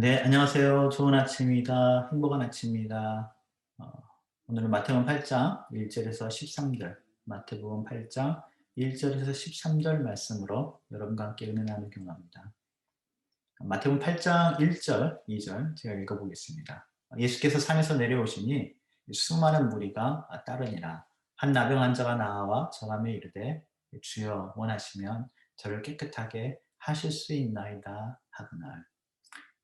네, 안녕하세요. 좋은 아침입니다. 행복한 아침입니다. 어, 오늘은 마태복음 8장 1절에서 13절, 마태복음 8장 1절에서 13절 말씀으로 여러분과 함께 은혜 나누기 원합니다. 마태복음 8장 1절, 2절 제가 읽어보겠습니다. 예수께서 산에서 내려오시니 수많은 무리가 따르니라. 한 나병 환자가 나와 저감에 이르되 주여 원하시면 저를 깨끗하게 하실 수 있나이다 하거늘.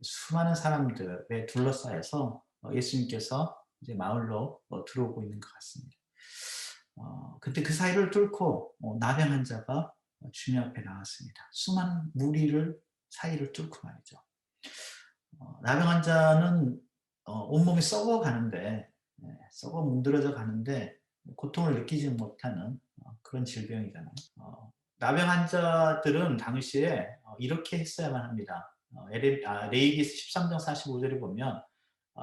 수많은 사람들에 둘러싸여서 예수님께서 이제 마을로 들어오고 있는 것 같습니다. 그때 그 사이를 뚫고 나병 환자가 주님 앞에 나왔습니다. 수많은 무리를 사이를 뚫고 말이죠. 나병 환자는 온몸이 썩어가는데, 썩어 문드러져 가는데 고통을 느끼지 못하는 그런 질병이잖아요. 나병 환자들은 당시에 이렇게 했어야만 합니다. 레이기스 13장 45절에 보면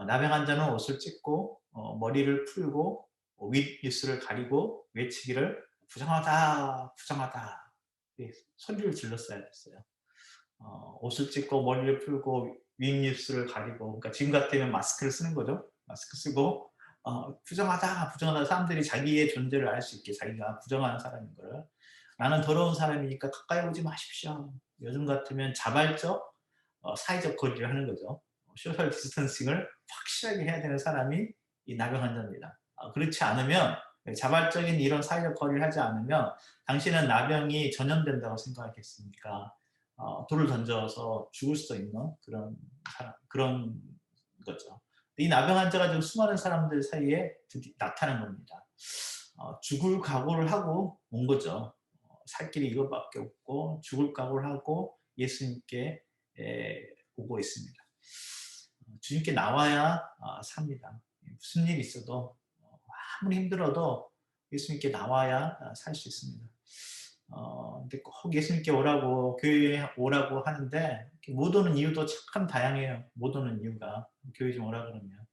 나병 환자는 옷을 찢고 머리를 풀고 윗입술을 가리고 외치기를 부정하다 부정하다 소리를 질렀어야 됐어요. 옷을 찢고 머리를 풀고 윗입술을 가리고, 그러니까 지금 같으면 마스크를 쓰는 거죠. 마스크 쓰고 부정하다 부정하다, 사람들이 자기의 존재를 알 수 있게, 자기가 부정한 사람인 거를, 나는 더러운 사람이니까 가까이 오지 마십시오. 요즘 같으면 자발적 사회적 거리를 하는 거죠. 소셜 디스턴싱을 확실하게 해야 되는 사람이 이 나병 환자입니다. 그렇지 않으면, 자발적인 이런 사회적 거리를 하지 않으면 당신은 나병이 전염된다고 생각했으니까 돌을 던져서 죽을 수 있는 그런 그런 거죠. 이 나병 환자가 지금 수많은 사람들 사이에 나타난 겁니다. 죽을 각오를 하고 온 거죠. 살 길이 이것밖에 없고 죽을 각오를 하고 예수님께 오고 있습니다. 주님께 나와야 삽니다. 무슨 일이 있어도 아무리 힘들어도 예수님께 나와야 살 수 있습니다. 근데 꼭 예수님께 오라고, 교회에 오라고 하는데 못 오는 이유도 참 다양해요. 못 오는 이유가, 교회 좀 오라 그러면.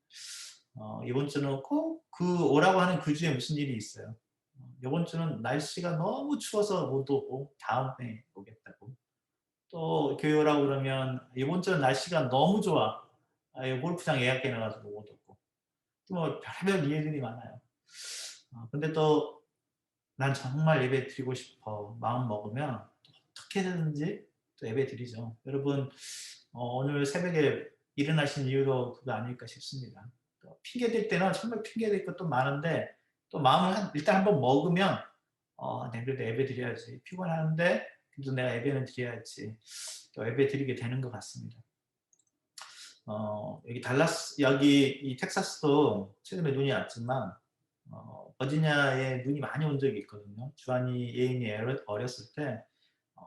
이번 주는 꼭 그 오라고 하는 그 주에 무슨 일이 있어요. 이번 주는 날씨가 너무 추워서 못 오고 다음에 오겠다고. 또 교회 오라고 그러면 이번 주는 날씨가 너무 좋아. 골프장 예약해 놔가지고 못 오고. 뭐 별의별 이유들이 많아요. 근데 또 난 정말 예배 드리고 싶어 마음 먹으면 어떻게든지 또 예배 드리죠. 여러분, 오늘 새벽에 일어나신 이유도 그거 아닐까 싶습니다. 또 핑계 댈 때는 정말 핑계 댈 것도 많은데, 또 마음을 일단 한번 먹으면 네, 그래도 예배 드려야지. 피곤한데 그래도 내가 예배는 드려야지. 또 예배 드리게 되는 것 같습니다. 여기 달라스, 여기 이 텍사스도 최근에 눈이 왔지만 버지니아에 눈이 많이 온 적이 있거든요. 주한이 예인이 어렸을 때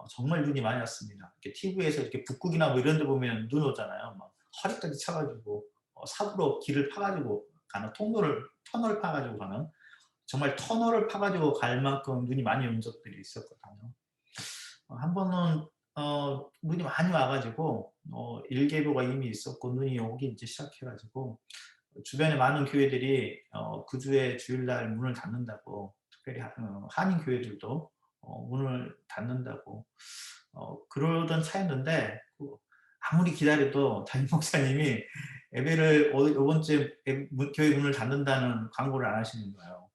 정말 눈이 많이 왔습니다. 이렇게 TV에서 이렇게 북극이나 뭐 이런 데 보면 눈 오잖아요. 막 허리까지 차가지고 삽으로 길을 파가지고 가는, 터널을 파가지고 가는, 정말 터널을 파가지고 갈 만큼 눈이 많이 온 적들이 있었거든요. 한 번은 눈이 많이 와가지고 일개보가 이미 있었고 눈이 오기 이제 시작해가지고 주변에 많은 교회들이 그 주에 주일날 문을 닫는다고, 특별히 한인 교회들도 문을 닫는다고 그러던 차였는데, 아무리 기다려도 담임 목사님이 예배를 이번 주에 교회 문을 닫는다는 광고를 안 하시는 거예요.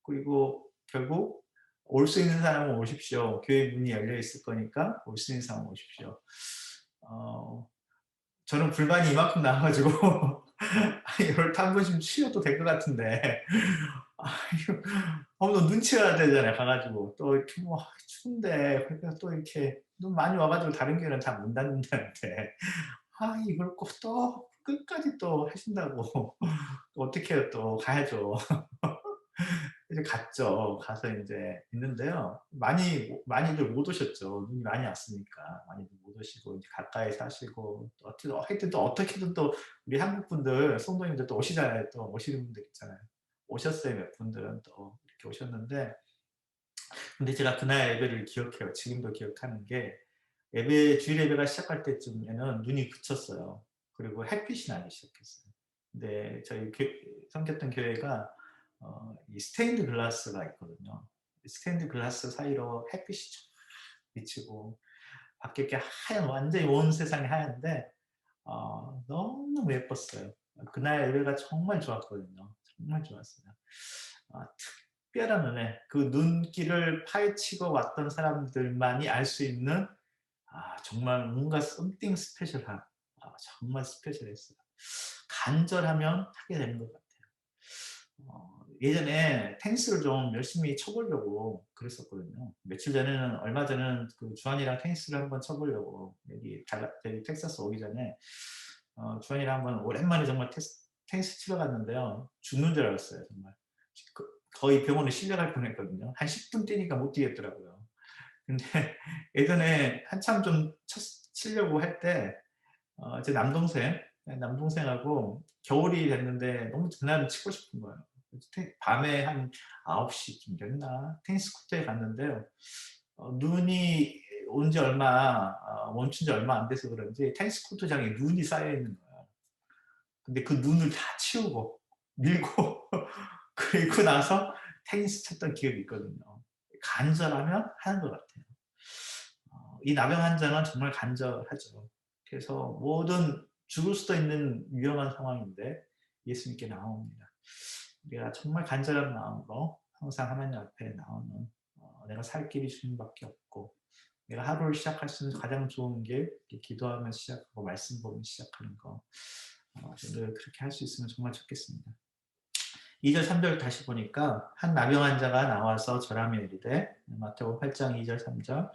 그리고 결국 올 수 있는 사람은 오십시오. 교회 문이 열려 있을 거니까 올 수 있는 사람은 오십시오. 저는 불만이 이만큼 나와가지고 이걸 한 번씩 쉬어도 될 것 같은데 너 눈치가 되잖아요. 가가지고 또 이렇게 뭐 추운데, 그러니까 또 이렇게 눈 많이 와가지고 다른 교회는 다 문 닫는다는데 이걸 꼭 또 끝까지 또 하신다고 어떻게 해요. 또 가야죠. 이제 갔죠. 가서 이제 있는데요. 많이들 못 오셨죠. 눈이 많이 왔으니까. 많이들 못 오시고, 이제 가까이 사시고, 하여튼 또 어떻게든 또 우리 한국 분들, 성도님들 또 오시잖아요. 또 오시는 분들 있잖아요. 오셨어요. 몇 분들은 또 이렇게 오셨는데, 근데 제가 그날 예배를 기억해요. 지금도 기억하는 게, 주일 예배가 시작할 때쯤에는 눈이 그쳤어요. 그리고 햇빛이 나기 시작했어요. 근데 저희 섬겼던 교회가 이 스테인드 글라스가 있거든요. 스테인드 글라스 사이로 햇빛이 쫙 비치고, 밖에 이렇게 완전히 온 세상이 하얀데, 너무 예뻤어요. 그날 예배가 정말 좋았거든요. 정말 좋았어요. 특별한 은혜, 그 눈길을 파헤치고 왔던 사람들만이 알 수 있는 정말 뭔가 something 스페셜한 정말 스페셜했어요. 간절하면 하게 되는 것 같아요. 예전에 테니스를 좀 열심히 쳐보려고 그랬었거든요. 며칠 전에는 얼마 전에는 그 주한이랑 테니스를 한번 쳐보려고 여기 텍사스 오기 전에 주한이랑 한번 오랜만에 정말 테니스 치러 갔는데요. 죽는 줄 알았어요, 정말. 거의 병원에 실려갈 뻔했거든요. 한 10분 뛰니까 못 뛰겠더라고요. 근데 예전에 한참 좀 치려고 할 때 제 남동생하고 겨울이 됐는데 너무 그날은 치고 싶은 거예요. 밤에 한 9시쯤 됐나 테니스 코트에 갔는데요. 눈이 온 지 멈춘 지 얼마 안 돼서 그런지 테니스 코트장에 눈이 쌓여 있는 거예요. 근데 그 눈을 다 치우고 밀고 그리고 나서 테니스 쳤던 기억이 있거든요. 간절하면 하는 것 같아요. 이 나병 환자는 정말 간절하죠. 그래서 모든 죽을 수도 있는 위험한 상황인데 예수님께 나옵니다. 우리가 정말 간절한 마음으로 항상 하나님 앞에 나오는 내가 살 길이 주님밖에 없고 내가 하루를 시작할 수 있는 가장 좋은 길 기도하며 시작하고 말씀 보며 시작하는 거 늘 그렇게 할 수 있으면 정말 좋겠습니다. 2절 3절 다시 보니까 한 나병 환자가 나와서 절하며 이르되 마태복음 8장 2절 3절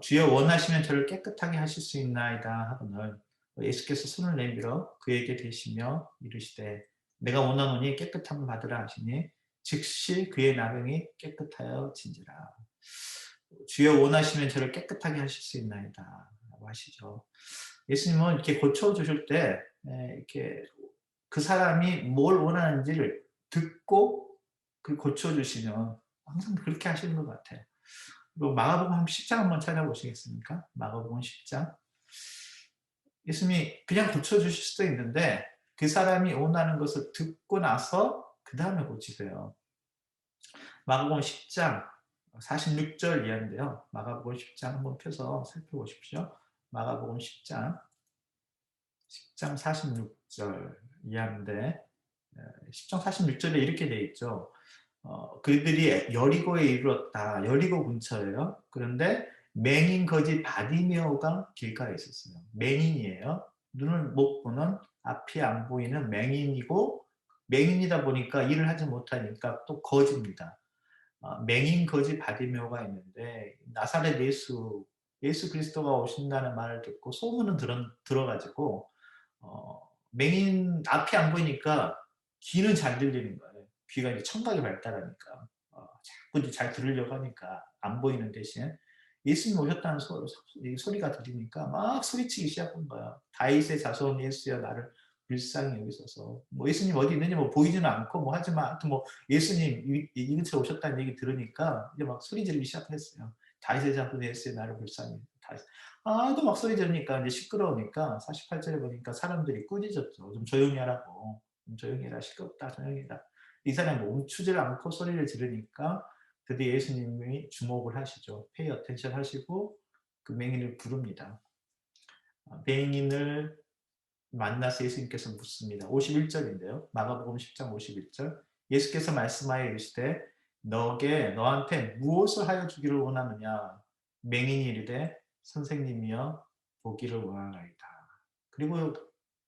주여 원하시면 저를 깨끗하게 하실 수 있나이다 하거늘 예수께서 손을 내밀어 그에게 대시며 이르시되 내가 원하노니 깨끗함을 받으라 하시니 즉시 그의 나병이 깨끗하여 진지라. 주여 원하시면 저를 깨끗하게 하실 수 있나이다 라고 하시죠. 예수님은 이렇게 고쳐주실 때 이렇게 그 사람이 뭘 원하는지를 듣고 그 고쳐주시면 항상 그렇게 하시는 것 같아요. 그리고 마가복음 10장 한번 찾아보시겠습니까? 마가복음 10장. 예수님이 그냥 고쳐주실 수도 있는데 그 사람이 원하는 것을 듣고 나서 그 다음에 고치세요. 마가복음 10장 46절 이하인데요. 마가복음 10장 한번 펴서 살펴보십시오. 마가복음 10장 46절 이하인데 10장 46절에 이렇게 되어 있죠. 그들이 여리고에 이르렀다. 여리고 근처예요. 그런데 맹인 거지 바디메오가 길가에 있었어요. 맹인이에요. 눈을 못 보는 앞이 안 보이는 맹인이고 맹인이다 보니까 일을 하지 못하니까 또 거지입니다. 맹인 거지 바디메오가 있는데 나사렛 예수 그리스도가 오신다는 말을 듣고 소문은 들어가지고 맹인 앞이 안 보이니까 귀는 잘 들리는 거예요. 귀가 이제 청각이 발달하니까 자꾸 잘 들으려고 하니까 안 보이는 대신 예수님 오셨다는 소리가 들리니까 막 소리치기 시작한 거야. 다윗의 자손 예수여 나를 불쌍히 여기소서. 뭐 예수님 어디 있느냐 뭐 보이지는 않고 뭐 하지만 하여튼 뭐 예수님 이 근처에 오셨다는 얘기 들으니까 이제 막 소리 지르기 시작했어요. 다윗의 자손 예수여 나를 불쌍히. 또 막 소리 지르니까 이제 시끄러우니까 48절에 보니까 사람들이 꾸짖었죠. 좀 조용히 하라고. 좀 조용히 해라. 시끄럽다. 조용히 해라. 이 사람이 멈추질 않고 소리를 지르니까 드디어 예수님이 주목을 하시죠. 페이 어텐션 하시고 그 맹인을 부릅니다. 맹인을 만나서 예수님께서 묻습니다. 51절인데요. 마가복음 10장 51절. 예수께서 말씀하여 이르시되 너한테 무엇을 하여 주기를 원하느냐. 맹인이 이르되 선생님이여 보기를 원하나이다. 그리고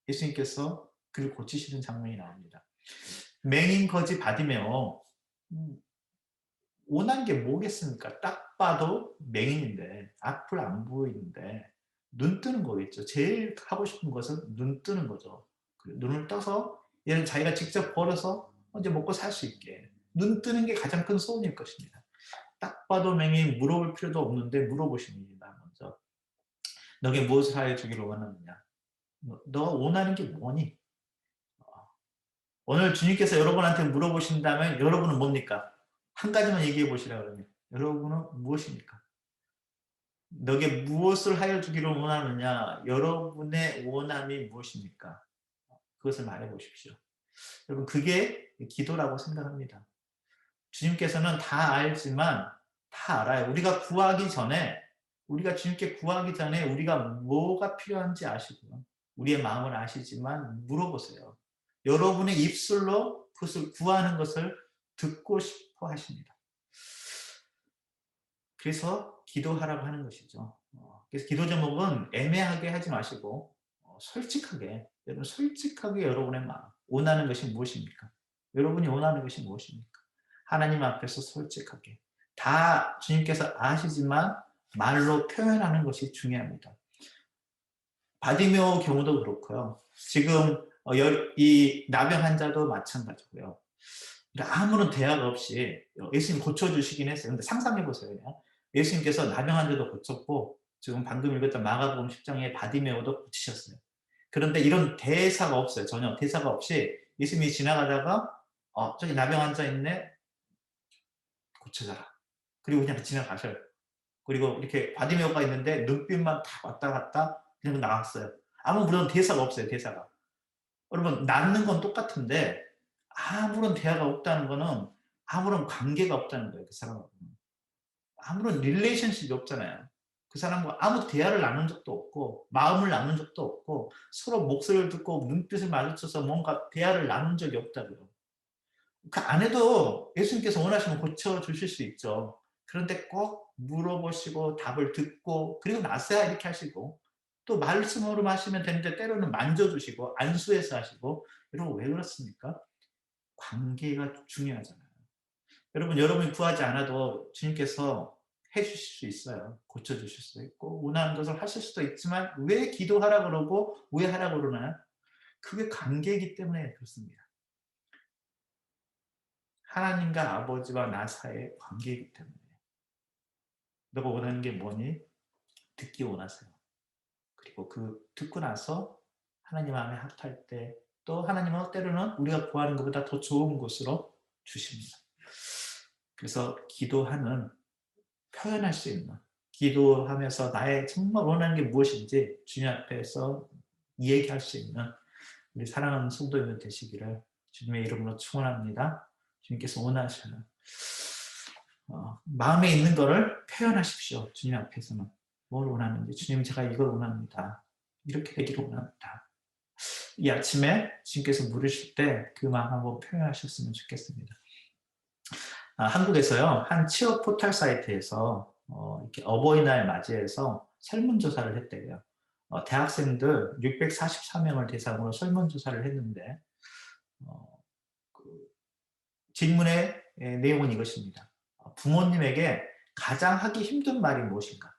예수님께서 그를 고치시는 장면이 나옵니다. 맹인 거지 바디메오 원한 게 뭐겠습니까? 딱 봐도 맹인인데 앞을 안 보이는데 눈 뜨는 거겠죠. 제일 하고 싶은 것은 눈 뜨는 거죠. 눈을 떠서 얘는 자기가 직접 벌어서 이제 먹고 살 수 있게 눈 뜨는 게 가장 큰 소원일 것입니다. 딱 봐도 맹인 물어볼 필요도 없는데 물어보십니다. 먼저 너게 무엇을 하여 주기를 원하느냐? 너가 원하는 게 뭐니? 오늘 주님께서 여러분한테 물어보신다면 여러분은 뭡니까? 한 가지만 얘기해 보시라 그러면 여러분은 무엇입니까? 너게 무엇을 하여 주기를 원하느냐? 여러분의 원함이 무엇입니까? 그것을 말해 보십시오. 여러분 그게 기도라고 생각합니다. 주님께서는 다 알지만 다 알아요. 우리가 주님께 구하기 전에 우리가 뭐가 필요한지 아시고요. 우리의 마음을 아시지만 물어보세요. 여러분의 입술로 그것을 구하는 것을 듣고 싶어 하십니다. 그래서 기도하라고 하는 것이죠. 그래서 기도 제목은 애매하게 하지 마시고 솔직하게, 여러분 솔직하게 여러분의 마음, 원하는 것이 무엇입니까? 여러분이 원하는 것이 무엇입니까? 하나님 앞에서 솔직하게. 다 주님께서 아시지만 말로 표현하는 것이 중요합니다. 바디메오 경우도 그렇고요. 지금 이 나병 환자도 마찬가지고요. 아무런 대학 없이 예수님 고쳐주시긴 했어요. 근데 상상해보세요. 그냥. 예수님께서 나병 환자도 고쳤고 지금 방금 읽었던 마가복음 10장의 바디메오도 고치셨어요. 그런데 이런 대사가 없어요. 전혀 대사가 없이 예수님이 지나가다가 저기 나병 환자 있네. 고쳐져라. 그리고 그냥 지나가셔요. 그리고 이렇게 바디메오가 있는데 눈빛만 다 왔다 갔다 그냥 나갔어요. 아무런 대사가 없어요. 대사가. 여러분 낫는 건 똑같은데 아무런 대화가 없다는 거는 아무런 관계가 없다는 거예요. 그 사람하고는. 아무런 릴레이션십이 없잖아요. 그 사람과 아무 대화를 나눈 적도 없고 마음을 나눈 적도 없고 서로 목소리를 듣고 눈빛을 마주쳐서 뭔가 대화를 나눈 적이 없다고요. 그 안에도 예수님께서 원하시면 고쳐주실 수 있죠. 그런데 꼭 물어보시고 답을 듣고 그리고 나서야 이렇게 하시고 또 말씀으로 하시면 되는데 때로는 만져주시고 안수해서 하시고 여러분 왜 그렇습니까? 관계가 중요하잖아요. 여러분, 여러분이 구하지 않아도 주님께서 해 주실 수 있어요. 고쳐 주실 수도 있고 원하는 것을 하실 수도 있지만 왜 기도하라 그러고 왜 하라 그러나요? 그게 관계이기 때문에 그렇습니다. 하나님과 아버지와 나 사이의 관계이기 때문에. 너가 원하는 게 뭐니? 듣기 원하세요. 그리고 그 듣고 나서 하나님 마음에 합할 때 또 하나님은 때로는 우리가 구하는 것보다 더 좋은 곳으로 주십니다. 그래서 기도하는 표현할 수 있는 기도하면서 나의 정말 원하는 게 무엇인지 주님 앞에서 이야기할 수 있는 우리 사랑하는 성도님들 되시기를 주님의 이름으로 축원합니다. 주님께서 원하시는 마음에 있는 것을 표현하십시오. 주님 앞에서는 뭘 원하는지 주님 제가 이걸 원합니다. 이렇게 되기를 원합니다. 이 아침에 주님께서 물으실 때 그 마음 한번 표현하셨으면 좋겠습니다. 한국에서요 한 취업 포털 사이트에서 이렇게 어버이날 맞이해서 설문조사를 했대요. 대학생들 644명을 대상으로 설문조사를 했는데 그 질문의 내용은 이것입니다. 부모님에게 가장 하기 힘든 말이 무엇인가?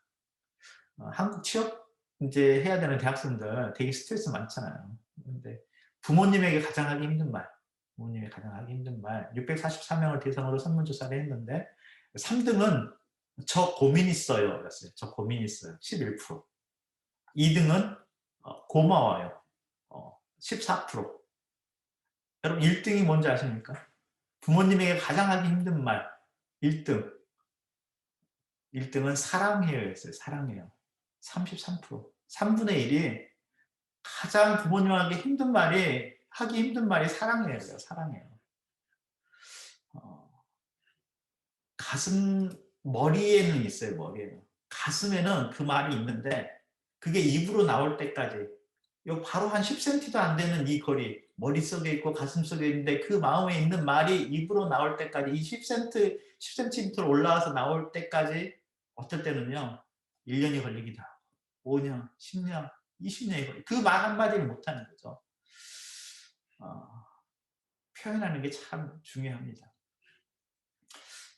한국 취업 이제 해야 되는 대학생들 되게 스트레스 많잖아요. 그런데 부모님에게 가장 하기 힘든 말, 부모님이 가장 하기 힘든 말, 644명을 대상으로 설문조사를 했는데 3등은 저 고민 있어요. 그랬어요. 저 고민 있어요. 11%. 2등은 고마워요. 14%. 여러분 1등이 뭔지 아십니까? 부모님에게 가장 하기 힘든 말 1등. 1등은 사랑해요 였어요. 사랑해요. 33%. 3분의 1이 가장 부모님에게 힘든 말이 하기 힘든 말이 사랑해요. 사랑해요. 가슴 머리에는 있어요. 머리에는. 가슴에는 그 말이 있는데 그게 입으로 나올 때까지 바로 한 10cm도 안 되는 이 거리 머릿속에 있고 가슴속에 있는데 그 마음에 있는 말이 입으로 나올 때까지 이 10cm 올라와서 나올 때까지 어떨 때는요 1년이 걸리기도 하고 5년, 10년, 20년이 걸리고 그 말 한마디를 못하는 거죠. 표현하는 게 참 중요합니다.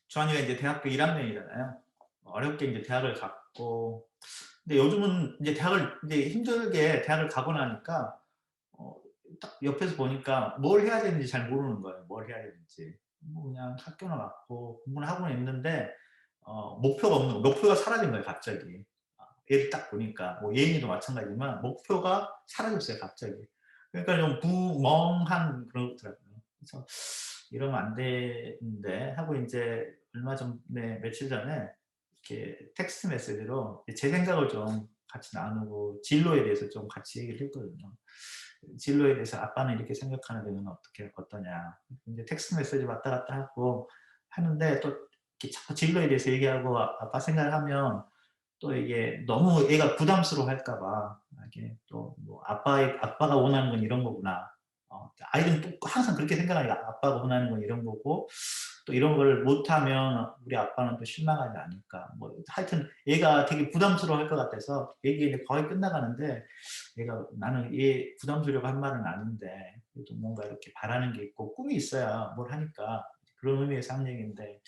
주한이가 이제 대학교 1학년이잖아요. 어렵게 이제 대학을 갔고 근데 요즘은 이제 대학을 이제 힘들게 대학을 가고 나니까 딱 옆에서 보니까 뭘 해야 되는지 잘 모르는 거예요. 뭘 해야 되는지. 뭐 그냥 학교나 갔고 공부는 하고는 있는데 목표가 없는 거. 목표가 사라진 거예요. 갑자기. 얘를 딱 보니까 뭐 예인이도 마찬가지지만 목표가 사라졌어요. 갑자기. 그러니까 좀 부멍한 그런 것더라고요. 그래서 이러면 안 되는데 하고 이제 얼마 전에 며칠 전에 이렇게 텍스트 메시지로 제 생각을 좀 같이 나누고 진로에 대해서 좀 같이 얘기를 했거든요. 진로에 대해서 아빠는 이렇게 생각하는데 너는 어떻게 어떠냐. 이제 텍스트 메시지 왔다 갔다 하고 하는데 또 이렇게 자꾸 진로에 대해서 얘기하고 아빠 생각을 하면 또 이게 너무 애가 부담스러워 할까봐 이게 또 뭐 아빠가 원하는 건 이런 거구나. 아이들은 또 항상 그렇게 생각하니까 아빠가 원하는 건 이런 거고 또 이런 걸 못하면 우리 아빠는 또 실망하지 않을까. 뭐 하여튼 얘가 되게 부담스러워할 것 같아서 얘기 이제 거의 끝나가는데 얘가 나는 얘 부담스러워 한 말은 아닌데 그래도 뭔가 이렇게 바라는 게 있고 꿈이 있어야 뭘 하니까 그런 의미에서 한 얘기인데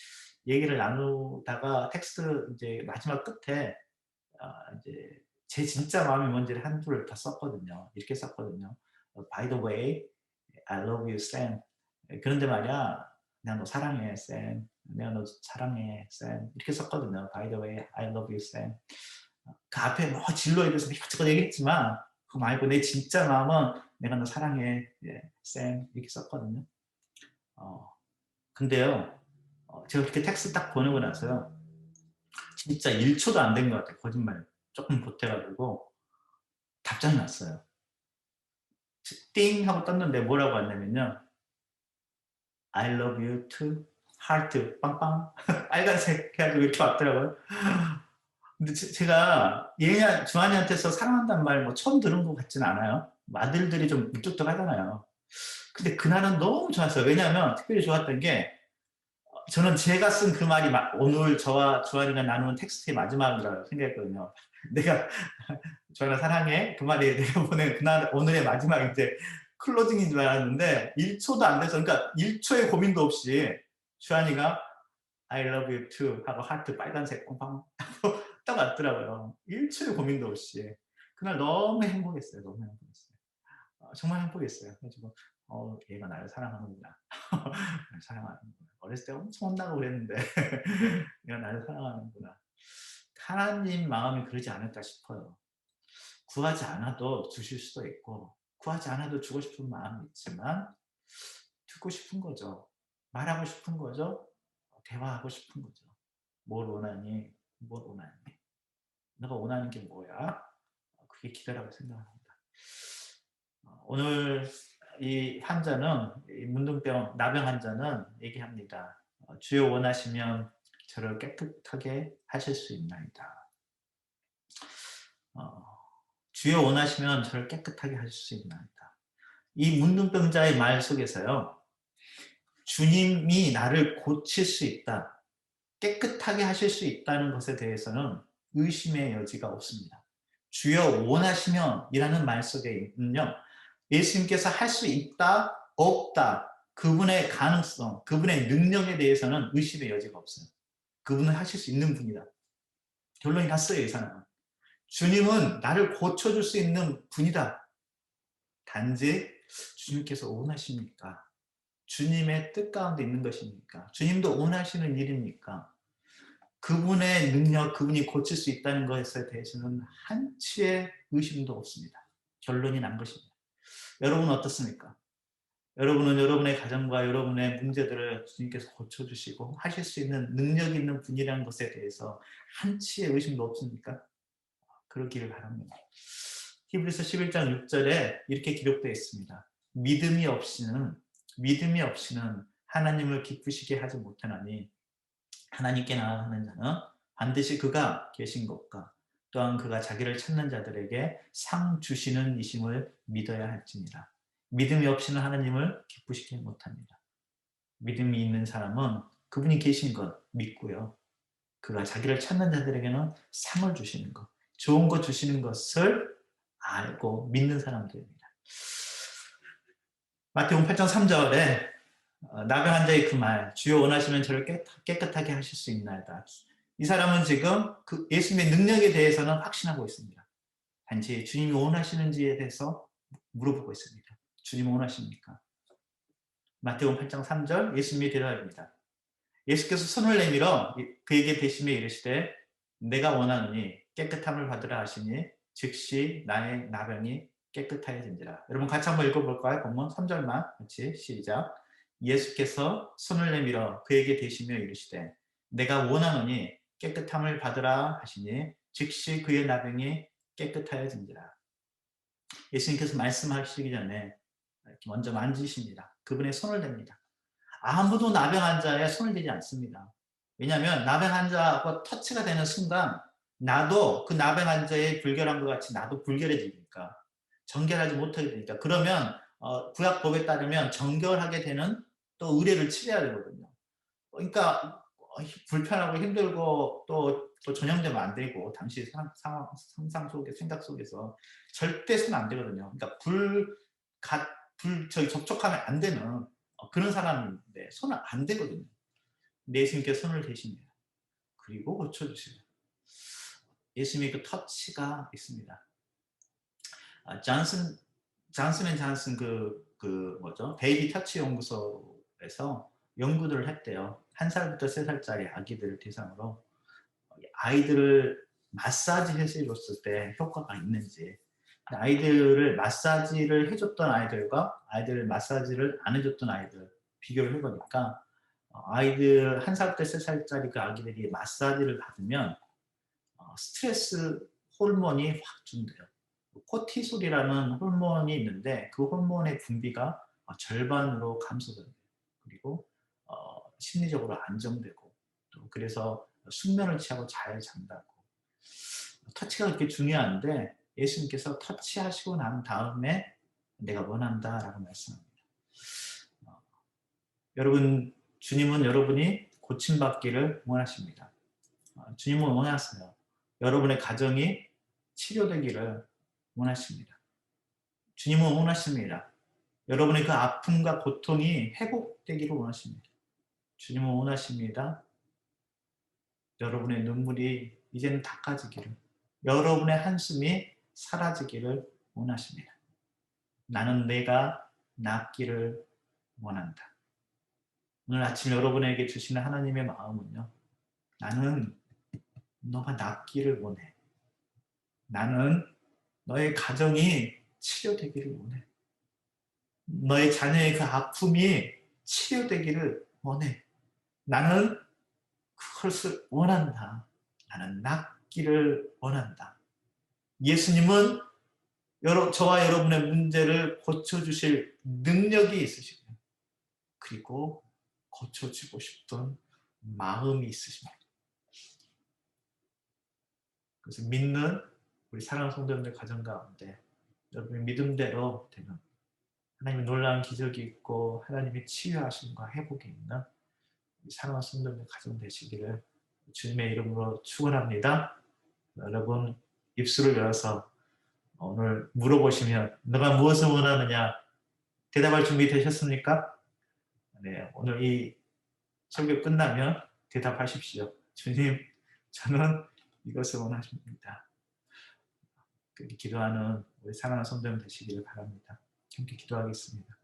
얘기를 나누다가 텍스트 이제 마지막 끝에 이제 제 진짜 마음이 뭔지를 한 줄을 다 썼거든요. 이렇게 썼거든요. By the way, I love you, Sam. 그런데 말이야, 내가 너 사랑해, Sam. 내가 너 사랑해, Sam. 이렇게 썼거든요. By the way, I love you, Sam. 그 앞에 뭐 진로에 대해서 이것저것 얘기했지만 그거 말고 내 진짜 마음은 내가 너 사랑해, Sam. 이렇게 썼거든요. 근데요, 제가 그렇게 텍스트 딱 보내고 나서요. 진짜 1초도 안 된 것 같아요. 거짓말 조금 보태가지고 답장이 왔어요. 띵 하고 떴는데 뭐라고 왔냐면요. I love you too. 하트 빵빵 빨간색 해가지고 이렇게 왔더라고요. 근데 제가 얘 주한이한테서 사랑한다는 말 뭐 처음 들은 것 같진 않아요. 아들들이 좀 무뚝뚝하잖아요. 근데 그날은 너무 좋았어요. 왜냐하면 특별히 좋았던 게 저는 제가 쓴 그 말이 오늘 저와 주한이가 나누는 텍스트의 마지막이라고 생각했거든요. 내가 주한아 사랑해 그 말이 내가 보낸 그날 오늘의 마지막인데 클로징인 줄 알았는데 1초도 안 돼서 그러니까 1초의 고민도 없이 주한이가 I love you too 하고 하트 빨간색 팡팡 하고 딱 왔더라고요. 1초의 고민도 없이. 그날 너무 행복했어요. 너무 행복했어요. 정말 행복했어요. 그래가지고 얘가 나를 사랑하는구나. 나를 사랑하는구나. 어렸을 때 엄청 혼나고 그랬는데 얘가 나를 사랑하는구나. 하나님 마음이 그러지 않을까 싶어요. 구하지 않아도 주실 수도 있고 구하지 않아도 주고 싶은 마음이 있지만 듣고 싶은 거죠. 말하고 싶은 거죠. 대화하고 싶은 거죠. 뭘 원하니? 뭘 원하니? 너가 원하는 게 뭐야? 그게 기도라고 생각합니다. 오늘 이 환자는 이 문둥병 나병 환자는 얘기합니다. 주여 원하시면 저를 깨끗하게 하실 수 있나이다. 주여 원하시면 저를 깨끗하게 하실 수 있나이다. 이 문둥병자의 말 속에서요. 주님이 나를 고칠 수 있다. 깨끗하게 하실 수 있다는 것에 대해서는 의심의 여지가 없습니다. 주여 원하시면 이라는 말 속에는요. 예수님께서 할 수 있다, 없다. 그분의 가능성, 그분의 능력에 대해서는 의심의 여지가 없어요. 그분은 하실 수 있는 분이다. 결론이 났어요, 이 사람은. 주님은 나를 고쳐줄 수 있는 분이다. 단지 주님께서 원하십니까? 주님의 뜻 가운데 있는 것입니까? 주님도 원하시는 일입니까? 그분의 능력, 그분이 고칠 수 있다는 것에 대해서는 한치의 의심도 없습니다. 결론이 난 것입니다. 여러분은 어떻습니까? 여러분은 여러분의 가정과 여러분의 문제들을 주님께서 고쳐주시고 하실 수 있는 능력 있는 분이라는 것에 대해서 한치의 의심도 없습니까? 그러기를 바랍니다. 히브리서 11장 6절에 이렇게 기록되어 있습니다. 믿음이 없이는 하나님을 기쁘시게 하지 못하나니 하나님께 나아가는 자는 반드시 그가 계신 것과 또한 그가 자기를 찾는 자들에게 상 주시는 이심을 믿어야 할지니라. 믿음이 없이는 하나님을 기쁘시게 못합니다. 믿음이 있는 사람은 그분이 계신 것 믿고요. 그가 자기를 찾는 자들에게는 상을 주시는 것, 좋은 것 주시는 것을 알고 믿는 사람들입니다. 마태복음 8장 3절에 나병 환자의 그 말, 주여 원하시면 저를 깨끗하게 하실 수 있나이다. 이 사람은 지금 그 예수님의 능력에 대해서는 확신하고 있습니다. 단지 주님이 원하시는지에 대해서 물어보고 있습니다. 주님 원하십니까? 마태복음 8장 3절 예수님이 대답합니다. 예수께서 손을 내밀어 그에게 대시며 이르시되 내가 원하노니 깨끗함을 받으라 하시니 즉시 나의 나병이 깨끗하여진지라. 여러분 같이 한번 읽어볼까요? 본문 3절만 같이 시작. 예수께서 손을 내밀어 그에게 대시며 이르시되 내가 원하노니 깨끗함을 받으라 하시니 즉시 그의 나병이 깨끗하여진지라. 예수님께서 말씀하시기 전에 이렇게 먼저 만지십니다. 그분의 손을 댑니다. 아무도 나병 환자에 손을 대지 않습니다. 왜냐하면 나병 환자하고 터치가 되는 순간 나도 그 나병 환자의 불결한 것 같이 나도 불결해지니까 정결하지 못하게 되니까. 그러면 구약법에 따르면 정결하게 되는 또 의례를 치러야 되거든요. 그러니까 불편하고 힘들고 또 전염되면 안 되고, 당시 상상 속에 생각 속에서 절대 손 안 되거든요. 그러니까 저기 접촉하면 안 되는 그런 사람인데 손은 안 되거든요. 예수님께 손을 대십니다. 그리고 고쳐주세요. 예수님의 그 터치가 있습니다. 존슨 뭐죠? 베이비 터치 연구소에서 연구들을 했대요. 1살부터 3살짜리 아기들 대상으로 아이들을 마사지 해줬을 때 효과가 있는지, 아이들을 마사지를 해줬던 아이들과 아이들을 마사지를 안 해줬던 아이들 비교를 해보니까 아이들 1살부터 3살짜리 그 아기들이 마사지를 받으면 스트레스 호르몬이 확 준대요. 코티솔이라는 호르몬이 있는데 그 호르몬의 분비가 절반으로 감소된대요. 그리고 심리적으로 안정되고, 또 그래서 숙면을 취하고 잘 잔다고. 터치가 그렇게 중요한데 예수님께서 터치하시고 난 다음에 내가 원한다 라고 말씀합니다. 여러분, 주님은 여러분이 고침받기를 원하십니다. 주님은 원하세요. 여러분의 가정이 치료되기를 원하십니다. 주님은 원하십니다. 여러분의 그 아픔과 고통이 회복되기를 원하십니다. 주님은 원하십니다. 여러분의 눈물이 이제는 닦아지기를, 여러분의 한숨이 사라지기를 원하십니다. 나는 내가 낫기를 원한다. 오늘 아침 여러분에게 주시는 하나님의 마음은요, 나는 너가 낫기를 원해. 나는 너의 가정이 치료되기를 원해. 너의 자녀의 그 아픔이 치료되기를 원해. 나는 그것을 원한다. 나는 낫기를 원한다. 예수님은 저와 여러분의 문제를 고쳐주실 능력이 있으시고요. 그리고 고쳐주고 싶던 마음이 있으십니다. 그래서 믿는 우리 사랑하는 성도님들 가정 가운데 여러분의 믿음대로 되는 하나님의 놀라운 기적이 있고 하나님의 치유하심과 회복이 있는 우리 사랑하는 성도님들 가정 되시기를 주님의 이름으로 축원합니다. 여러분, 입술을 열어서 오늘 물어보시면 너가 무엇을 원하느냐 대답할 준비 되셨습니까? 네, 오늘 이 설교 끝나면 대답하십시오. 주님, 저는 이것을 원하십니다. 그렇게 기도하는 우리 사랑하는 성도님 되시기를 바랍니다. 함께 기도하겠습니다.